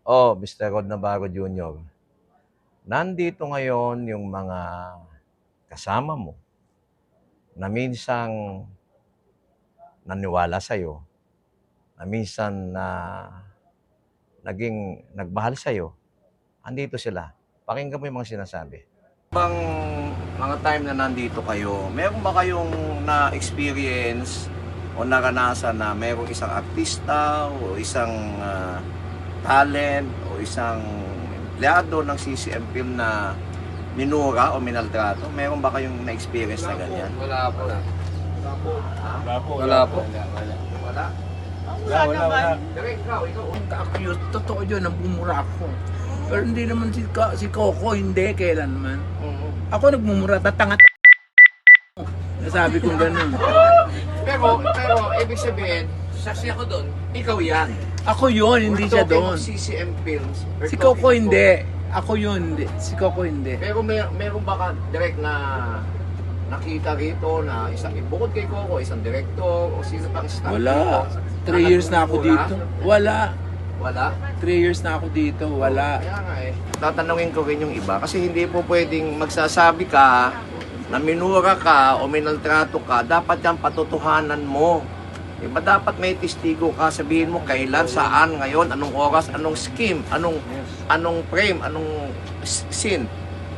Oh, Mr. Rod Navarro Jr., nandito ngayon yung mga kasama mo na minsang naniwala sa'yo, na minsan na naging nagmahal sa'yo. Andito sila. Pakinggan mo yung mga sinasabi. Bang mga time na nandito kayo, meron ba kayong na-experience o naranasan na merong isang artista o isang talent o isang empleyado ng CCM Film na minura o minaltrato? Meron ba kayong na-experience na ganyan? Wala po. Wala po. Wala? Wala. Direk, ikaw. Accused, totoo yun, nagmumura ako. Pero hindi naman si Coco, hindi, kailanman. Ako nagmumura, tatanga. Nasabi kong ganun. Pero, ibig sabihin, saksi ako doon, ikaw yan. Ako yun, hindi siya doon. CCM Films. Si Coco hindi. Ako yun, hindi. Si Coco hindi. Pero meron ba ka direct na nakita rito na isang bukod kay Coco, isang director o sino pang staff? Wala. 3 years na ako dito. Wala. Wala? 3 years na ako dito. Wala. Kaya nga eh. Tatanungin ko rin yung iba kasi hindi po pwedeng magsasabi ka na minura ka o minaltrato ka, dapat yan patotohanan mo. Diba dapat may testigo ka, sabihin mo kailan, saan, ngayon, anong oras, anong scheme, anong frame, anong scene.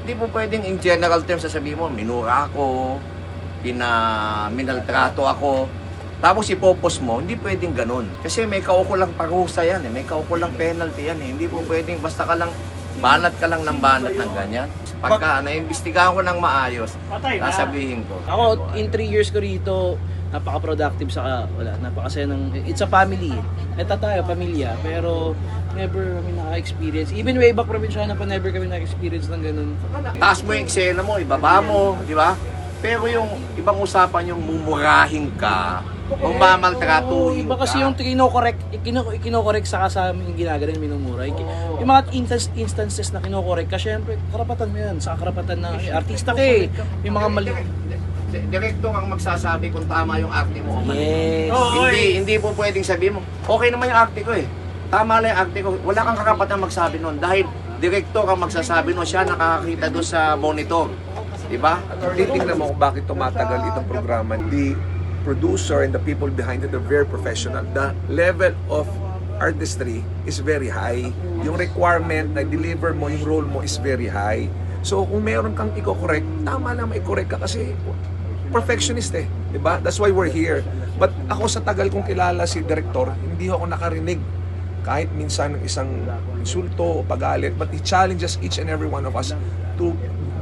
Hindi po pwedeng in general terms sasabihin mo, minura ako, minaltrato ako, tapos ipopos mo, hindi pwedeng ganun. Kasi may kaukulang parusa yan, may kaukulang penalty yan. Hindi po pwedeng basta ka lang, banat ka lang ng banat ng ganyan. Pagka naimbestigahan ko ng maayos, sasabihin ko. Ako, in 3 years ko rito, napaka-productive napakasaya ng, it's a family. Ito tayo, pamilya, pero never kami naka-experience. Even way back probinsyana pa, never kami naka-experience ng ganun. Taas mo yung eksena mo, ibaba mo, di ba? Pero yung ibang usapan yung mumurahin ka, kung mamaltratuhin Iba kasi yung kinokorek sa kasama yung ginagawa ng minumura. Yung mga instances na kinokorek ka, syempre, karapatan mo yan. Sa karapatan ng artista ka eh. Yung mga mali. Direkto kang magsasabi kung tama yung arte mo o mali. Yes. Hindi po pwedeng sabihin mo, okay naman yung arte ko eh. Tama lang yung arte ko. Wala kang karapatan magsabi nun dahil direkto kang magsasabi nun, siya nakakakita doon sa monitor. Diba? Titingnan mo kung bakit tumatagal itong programa. The producer and the people behind it are very professional. The level of artistry is very high. Yung requirement na deliver mo, yung role mo is very high. So kung meron kang i-correct, tama lang i-correct ka kasi perfectionist eh. Diba? That's why we're here. But ako sa tagal kong kilala si Director, hindi ako nakarinig kahit minsan ng isang insulto o pagalit, but he challenges each and every one of us to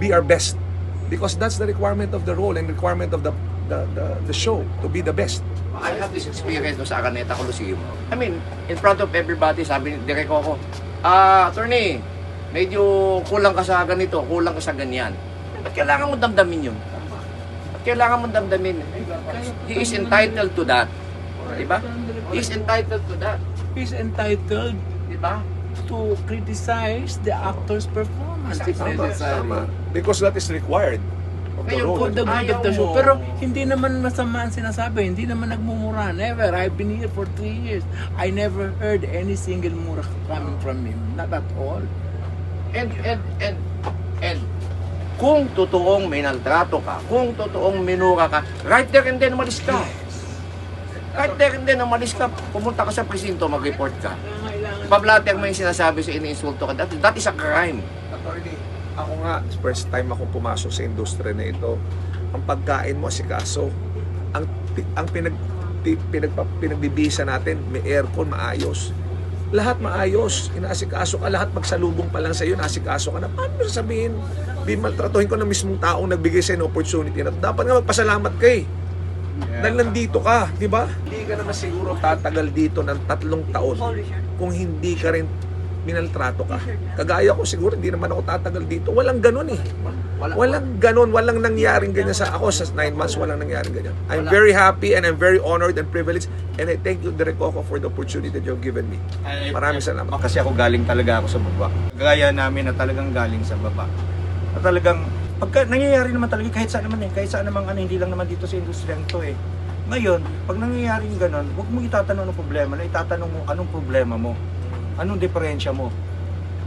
be our best. Because that's the requirement of the role and requirement of the show, to be the best. I have this experience sa Araneta Coliseum. I mean, in front of everybody, sabi ni Direk Coco, attorney, medyo kulang ka sa ganito, kulang ka sa ganyan. Ba't kailangan mo damdamin yun? Ba't kailangan mo damdamin? He is entitled to that. Diba? He is entitled to that. He's entitled Diba? to criticize the actor's performance. If necessary. Tama. Because that is required of the Ngayon, role. For the good of the Ayaw show. mo. Pero hindi naman masama ang sinasabi. Hindi naman nagmumura. Never. I've been here for 3 years. I never heard any single mura coming from him. Not at all. And kung totoong minaltrato ka, kung totoong minura ka, right there and then umalis ka. Right there and then umalis ka, pumunta ka sa presinto, mag-report ka. Pablatter mo yung sinasabi sa iniinsulto ka. That is a crime. Attorney, ako nga, first time akong pumasok sa industriya na ito, ang pagkain mo asikaso, ang pinagbibisa natin, may aircon, maayos. Lahat maayos, inaasikaso ka, lahat magsalubong pa lang sa iyo, naasikaso ka na. Paano sabihin, maltratuhin ko na mismong taong nagbigay sa iyo ng opportunity na dapat nga magpasalamat ka eh. Dahil nandito ka, di ba? Hindi ka naman siguro tatagal dito ng 3 taon kung hindi ka rin minaltrato ka. Kagaya ko siguro, hindi naman ako tatagal dito. Walang ganun eh. Walang ganun, walang nangyaring ganyan sa ako sa 9 months, walang nangyaring ganyan. I'm very happy and I'm very honored and privileged and I thank you, Direk Coco, for the opportunity that you've given me. Maraming salamat. Kasi ako galing talaga ako sa baba. Gaya namin na talagang galing sa baba. Na talagang, pagka nangyayari naman talaga kahit saan naman kahit saan naman hindi lang naman dito sa industriyang to eh. Ngayon, pag nangyayari yung ganun, huwag mo itatanong ng problema, na itatanong mo anong problema mo. Anong diferensya mo?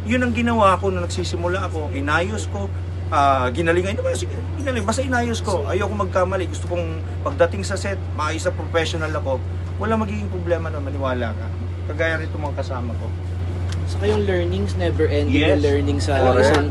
Yun ang ginawa ko nung nagsisimula ako. Inayos ko, ginalingan. Basta inayos ko. Ayoko magkamali. Gusto kong pagdating sa set, maayos na professional ako. Wala magiging problema na maniwala ka. Kagaya rito mga kasama ko. Saka yung learnings, never ending Yes. yung learning sa Correct. isang...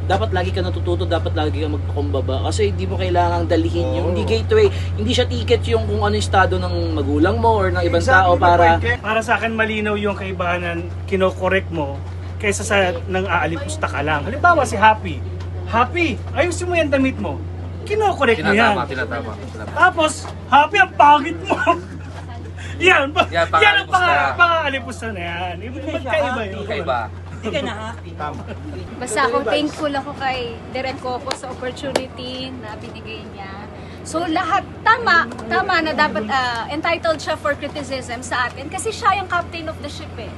Dapat lagi ka natututo, dapat lagi ka magpakumbaba. Kasi hindi mo kailangang dalhin yung... Hindi gateway, hindi siya ticket yung kung ano yung estado ng magulang mo or ng ibang tao para... Para sa akin malinaw yung kaibahan na kinokorek mo kaysa sa nang aalipusta ka lang. Halimbawa si Happy. Happy, ayusin mo yung damit mo. Kinokorek mo yan. Tinatama. Tapos, Happy, ang pangit mo. yan ang pang-aalipusta na yan. Magkaiba yun. Basta ako thankful ako kay Direk Coco sa opportunity na binigay niya. So lahat tama na dapat entitled siya for criticism sa atin kasi siya yung captain of the ship eh.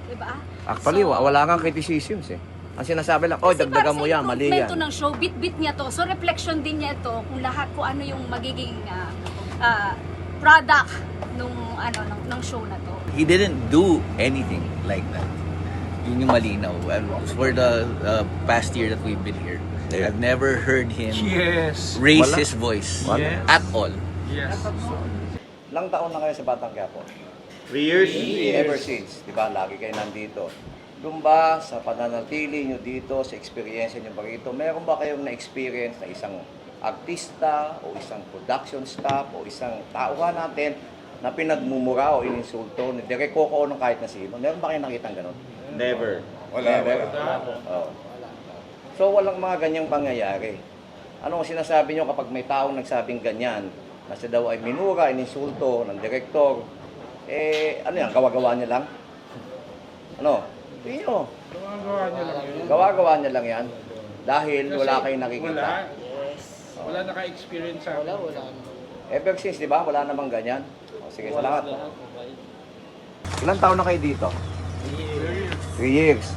'Di ba? Actually, wala kang criticisms eh. Ang sinasabi lang, oh, dagdagan mo yan, mali yan. Ito ng show, bit-bit niya to. So reflection din niya ito kung lahat kung ano yung magiging product ng show na to. He didn't do anything like that. Yun yung malinaw. Well, for the past year that we've been here, I've never heard him raise Wala. his voice Wala. at all. Ilang taon na kayo sa Batang Quiapo? 3 years. Ever since, di ba? Lagi kayo nandito. Doon ba, sa pananatili nyo dito, sa experience nyo ba rito, meron ba kayong na-experience na isang artista o isang production staff o isang tauhan natin na pinagmumura o ininsulto ni Direk Coco o nung kahit na sino? Meron ba kayong nakitang ganun? Never. Never. Oh. So, walang mga ganyang pangyayari. Ano ang sinasabi nyo kapag may taong nagsabing ganyan, na siya daw ay minura, ininsulto ng direktor, ano yan, gawa-gawa niya lang? Ano? Tingin nyo. Gawa-gawa niya lang yan. Dahil wala kayong nakikita. Wala naka-experience sa wala. Ever since, di ba? Wala namang ganyan. O, sige, salamat. Ilang taon na kayo dito? 3 years.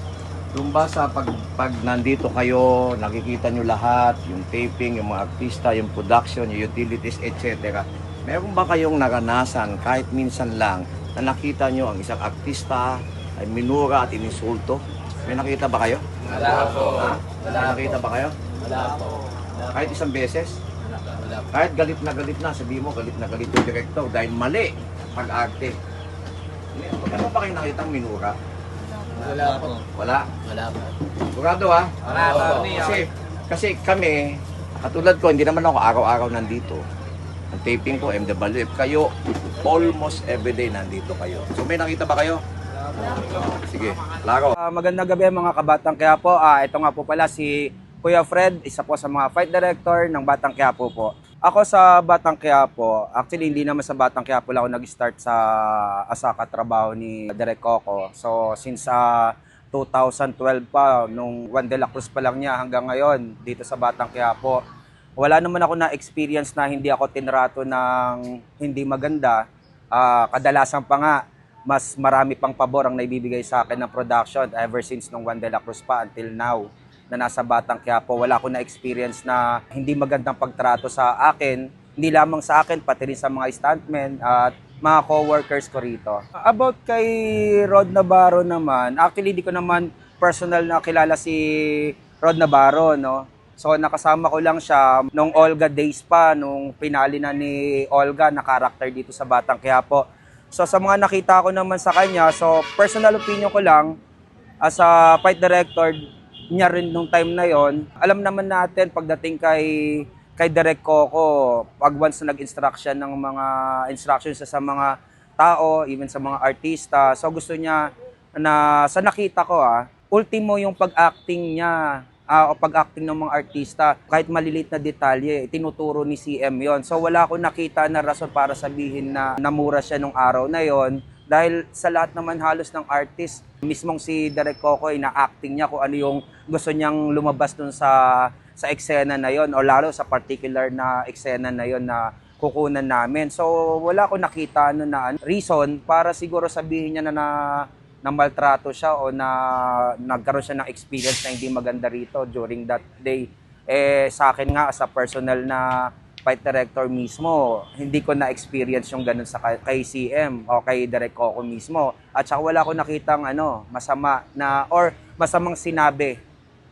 Doon ba sa pag nandito kayo, nakikita nyo lahat, yung taping, yung mga artista, yung production, yung utilities, etc. Meron ba kayong naranasan kahit minsan lang na nakita nyo ang isang artista ay minura at ininsulto? May nakita ba kayo? Wala po. May nakita ba kayo? Wala po. Kahit isang beses? Wala po. Kahit galit na sabi mo, galit na galit yung director dahil mali pag-arte. Ano ba kayo nakitang minura? Wala po. Wala? Wala po. Sigurado ha? Wala po. Kasi kami, katulad ko, hindi naman ako araw-araw nandito. Ang taping ko, MWF, kayo, almost everyday nandito kayo. So may nakita ba kayo? Sige, Laro. Magandang gabi mga kabatang Quiapo. Ito nga po pala si Kuya Fred, isa po sa mga fight director ng Batang Quiapo po. Ako sa Batang Quiapo, actually hindi naman sa Batang Quiapo lang ako nag-start sa Asaka trabaho ni Direk Coco. So since 2012 pa, nung Juan de la Cruz pa lang niya hanggang ngayon dito sa Batang Quiapo, wala naman ako na-experience na hindi ako tinrato ng hindi maganda. Kadalasan pa nga, mas marami pang pabor ang naibibigay sa akin ng production ever since nung Juan de la Cruz pa until now na nasa Batang Quiapo. Wala akong na-experience na hindi magandang pagtrato sa akin, hindi lamang sa akin, pati rin sa mga stuntmen at mga co-workers ko rito. About kay Rod Navarro naman, actually di ko naman personal na kilala si Rod Navarro, no? So nakasama ko lang siya nung Olga days pa, nung pinali na ni Olga na karakter dito sa Batang Quiapo. So sa mga nakita ko naman sa kanya, so personal opinion ko lang, as a fight director niya rin nung time na yon, alam naman natin pagdating kay Direk Coco, pag once na nag-instruction ng mga instructions sa mga tao, even sa mga artista, so gusto niya na sa nakita ko ultimo yung pag-acting niya, o pag-acting ng mga artista, kahit maliliit na detalye, tinuturo ni CM yon. So wala akong nakita na rason para sabihin na namura siya nung araw na yon. Dahil sa lahat naman halos ng artist, mismong si Direk Coco ay na-acting niya kung ano yung gusto niyang lumabas dun sa eksena na yon, o lalo sa particular na eksena na yon na kukunan namin. So wala akong nakita na reason para siguro sabihin niya na maltrato siya o na nagkaroon siya ng experience na hindi maganda rito during that day. Sa akin nga as a personal na fight director mismo, hindi ko na-experience yung ganun sa kay CM o kay Direk Coco mismo. At saka wala ko nakitang masama na or masamang sinabi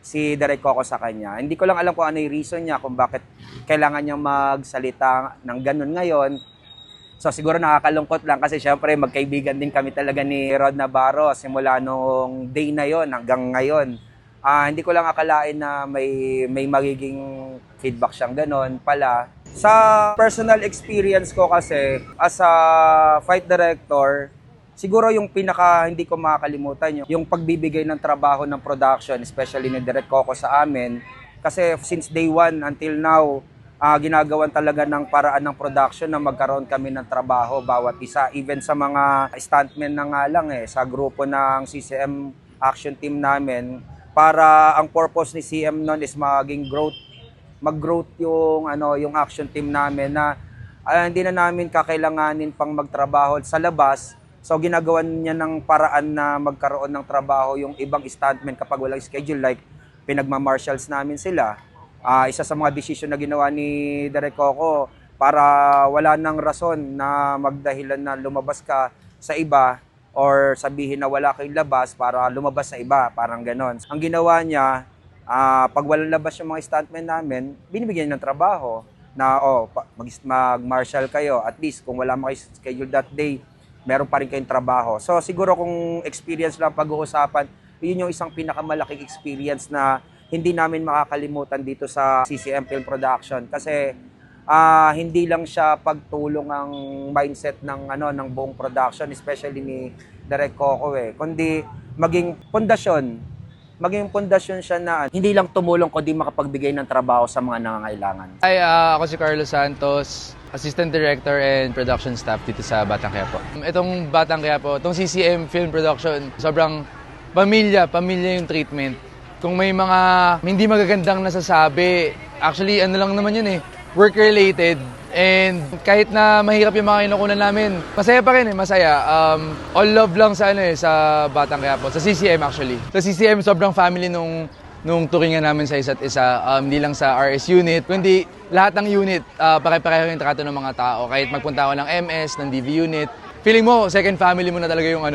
si Direk Coco sa kanya. Hindi ko lang alam kung ano yung reason niya kung bakit kailangan niyang magsalita ng ganun ngayon. So siguro nakakalungkot lang kasi syempre magkaibigan din kami talaga ni Rod Navarro simula nung day na yon hanggang ngayon. Hindi ko lang akalain na may magiging feedback siyang ganon pala. Sa personal experience ko kasi as a fight director, siguro yung pinaka hindi ko makakalimutan yung pagbibigay ng trabaho ng production, especially ni Direk Coco sa amin. Kasi since day one until now, ginagawan talaga ng paraan ng production na magkaroon kami ng trabaho bawat isa. Even sa mga stuntmen na nga lang sa grupo ng CCM action team namin, para ang purpose ni CM noon is mag-growth yung action team namin na hindi na namin kakailanganin pang magtrabaho sa labas. So ginagawan niya ng paraan na magkaroon ng trabaho yung ibang stuntmen kapag walang schedule, like pinagma-marshals namin sila. Isa sa mga desisyon na ginawa ni Direk Coco para wala nang rason na magdahilan na lumabas ka sa iba or sabihin na wala kayong labas para lumabas sa iba, parang ganon. Ang ginawa niya, pag walang labas yung mga stuntmen namin, binibigyan niya ng trabaho na mag-marshal kayo. At least kung wala schedule that day, meron pa rin kayong trabaho. So siguro kung experience lang pag-uusapan, yun yung isang pinakamalaking experience na hindi namin makakalimutan dito sa CCM Film Production. Kasi hindi lang siya pagtulong ang mindset ng buong production, especially ni Direk Coco kundi maging pundasyon siya na hindi lang tumulong kundi makapagbigay ng trabaho sa mga nangangailangan. Hi, ako si Carlos Santos, Assistant Director and Production Staff dito sa Batang Quiapo. Itong Batang Quiapo, itong CCM Film Production, sobrang pamilya yung treatment. Kung may mga hindi magagandang nasasabi, actually lang naman yun work-related, and kahit na mahirap yung mga kinukunan namin, masaya pa rin masaya. All love lang sa sa Batang Quiapo, sa CCM actually. Sa CCM, sobrang family nung turingan namin sa isa't isa, hindi lang sa RS unit, kundi lahat ng unit, pare-pareho yung trato ng mga tao. Kahit magpunta ako ng MS, ng DV unit, feeling mo, second family mo na talaga yung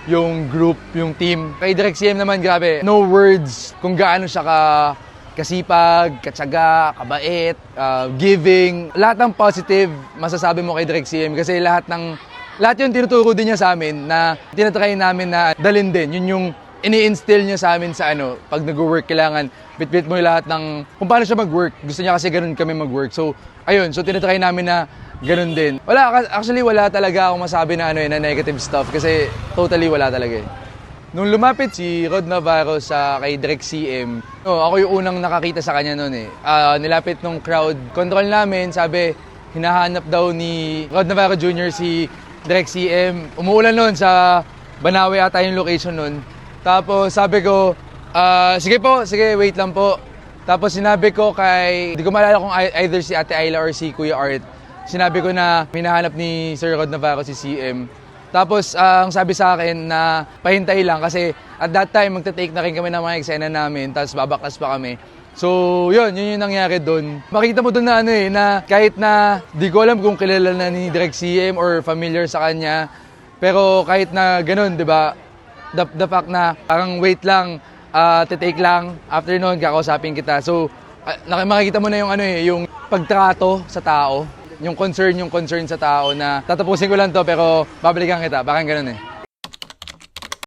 yung group, yung team. Kay Direk CM naman, grabe, no words kung gaano siya kasipag, katsaga, kabait, giving. Lahat ng positive masasabi mo kay Direk CM kasi lahat yung tinuturo din niya sa amin na tinatry namin na dalhin din. Yun yung ini-instill niya sa amin sa pag nag-work kailangan bit-bit mo yung lahat ng kung paano siya mag-work. Gusto niya kasi ganun kami mag-work. So, ayun. So, tinatry namin na ganun din. Actually, wala talaga akong masabi na na negative stuff kasi totally wala talaga Nung lumapit si Rod Navarro kay Direk CM, ako yung unang nakakita sa kanya noon nilapit nung crowd control namin, sabi, hinahanap daw ni Rod Navarro Jr. si Direk CM. Umuulan noon sa Banawe ata yung location noon. Tapos sabi ko, sige, wait lang po. Tapos sinabi ko hindi ko maalala kung either si Ate Ayla or si Kuya Art, sinabi ko na hinahanap ni Sir Rod Navarro si CM. Tapos, ang sabi sa akin na pahintay lang kasi at that time, magta-take na rin kami ng mga eksena namin, tapos babaklas pa kami. So, yun yung nangyari doon. Makita mo doon na na kahit na di ko alam kung kilala na ni Direk CM or familiar sa kanya, pero kahit na ganun, di ba, the fact na parang wait lang, take lang, after noon, kakausapin kita. So, makikita mo na yung yung pagtrato sa tao. Yung concern sa tao na tatapusin ko lang to pero babalikan kita, parang ganun